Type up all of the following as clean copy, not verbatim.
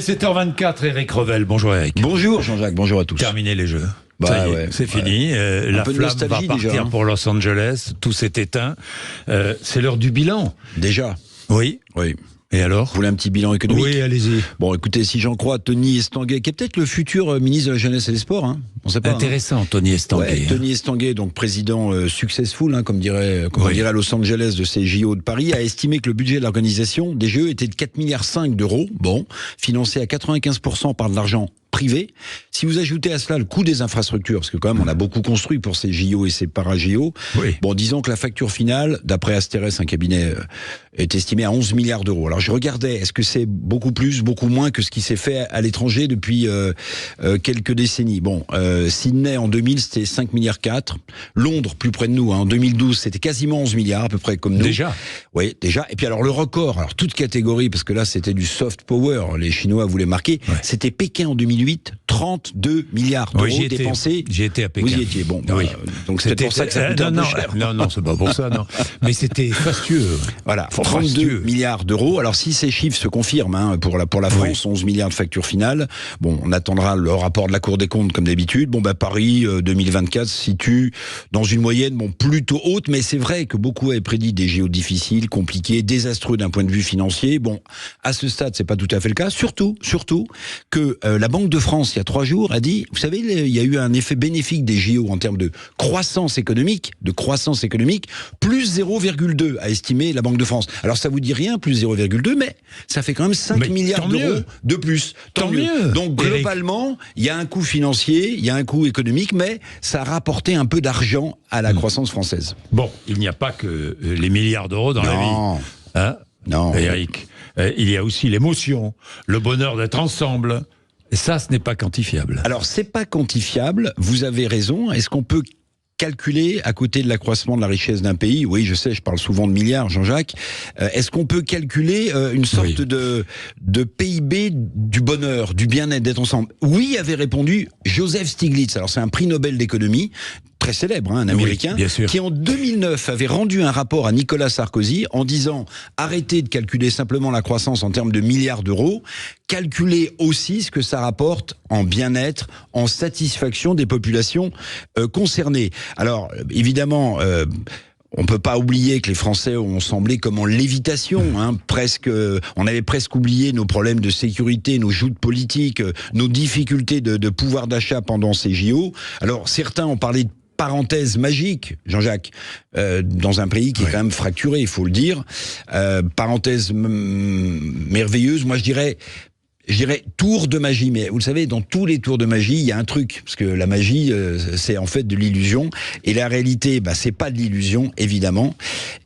7h24, Eric Revel. Bonjour Eric. Bonjour Jean-Jacques, bonjour à tous. Terminé les Jeux. Bah ça y est, ouais, c'est fini. La peu de flamme va nostalgie partir déjà, hein. pour Los Angeles. Tout s'est éteint. C'est l'heure du bilan. Déjà. Oui. Oui. Et alors? Vous voulez un petit bilan économique? Oui, allez-y. Bon, écoutez, si j'en crois Tony Estanguet, qui est peut-être le futur ministre de la Jeunesse et des Sports, hein, on sait pas. Intéressant, Tony Estanguet. Ouais, Tony Estanguet, donc président successful, hein, comme on dirait à Los Angeles de ces JO de Paris, a estimé que le budget de l'organisation des Jeux était de 4,5 milliards d'euros, bon, financé à 95% par de l'argent privé. Si vous ajoutez à cela le coût des infrastructures, parce que quand même on a beaucoup construit pour ces JO et ces para-JO, Oui. bon, disons que la facture finale, d'après Asterès, un cabinet, est estimée à 11 milliards d'euros. Alors je regardais, est-ce que c'est beaucoup plus, beaucoup moins que ce qui s'est fait à l'étranger depuis quelques décennies? Bon, Sydney en 2000 c'était 5 milliards 4, Londres plus près de nous, hein, en 2012 c'était quasiment 11 milliards à peu près comme nous. Déjà? Oui, déjà. Et puis alors le record, alors toute catégorie, parce que là c'était du soft power, les Chinois voulaient marquer, c'était Pékin en 2008, 32 milliards d'euros dépensés. J'y étais à Pékin. Vous y étiez, bon. Bah, Oui. donc c'était pour ça que ça coûtait un peu cher. Non, c'est pas pour ça, non. Mais c'était fastueux. Voilà, 32 milliards d'euros. Alors si ces chiffres se confirment, hein, pour la France, 11 milliards de facture finale, bon, on attendra le rapport de la Cour des comptes comme d'habitude. Bon, bah Paris 2024 se situe dans une moyenne plutôt haute, mais c'est vrai que beaucoup avaient prédit des JO difficiles, compliqués, désastreux d'un point de vue financier. Bon, à ce stade, c'est pas tout à fait le cas. Surtout que la Banque de France, il y a 3 jours, a dit, vous savez, il y a eu un effet bénéfique des JO en termes de croissance économique, plus 0,2 a estimé la Banque de France. Alors ça vous dit rien, plus 0,2, mais ça fait quand même 5 milliards d'euros de plus. Tant mieux. Donc globalement, il y a un coût financier, il y a un coût économique, mais ça a rapporté un peu d'argent à la croissance française. Bon, il n'y a pas que les milliards d'euros dans la vie. Hein, non. Eric, il y a aussi l'émotion, le bonheur d'être ensemble. Et ça, ce n'est pas quantifiable. Alors, c'est pas quantifiable, vous avez raison. Est-ce qu'on peut calculer, à côté de l'accroissement de la richesse d'un pays, oui, je sais, je parle souvent de milliards, Jean-Jacques, est-ce qu'on peut calculer une sorte de PIB du bonheur, du bien-être, d'être ensemble? Oui, avait répondu Joseph Stiglitz. Alors, c'est un prix Nobel d'économie, très célèbre, hein, un Américain, qui en 2009 avait rendu un rapport à Nicolas Sarkozy en disant arrêtez de calculer simplement la croissance en termes de milliards d'euros, calculez aussi ce que ça rapporte en bien-être, en satisfaction des populations concernées. Alors, évidemment... on peut pas oublier que les Français ont semblé comme en lévitation, hein, on avait presque oublié nos problèmes de sécurité, nos joutes politiques, nos difficultés de pouvoir d'achat pendant ces JO. Alors certains ont parlé de parenthèse magique, Jean-Jacques, dans un pays qui est quand même fracturé, il faut le dire. Parenthèse merveilleuse, moi je dirais tour de magie, mais vous le savez, dans tous les tours de magie, il y a un truc, parce que la magie, c'est en fait de l'illusion, et la réalité, c'est pas de l'illusion, évidemment,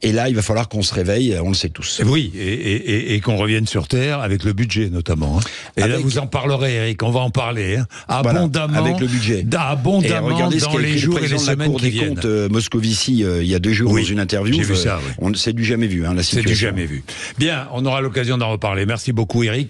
et là, il va falloir qu'on se réveille, on le sait tous. Oui, et qu'on revienne sur Terre, avec le budget notamment. Hein. Et là, vous en parlerez, Eric, on va en parler, hein, abondamment, voilà, avec le budget. Abondamment, et regardez dans les jours et les semaines qui viennent. Cour des comptes Moscovici, il y a 2 jours, dans une interview, j'ai vu ça, c'est du jamais vu, hein, la situation. C'est du jamais vu. Bien, on aura l'occasion d'en reparler. Merci beaucoup, Eric.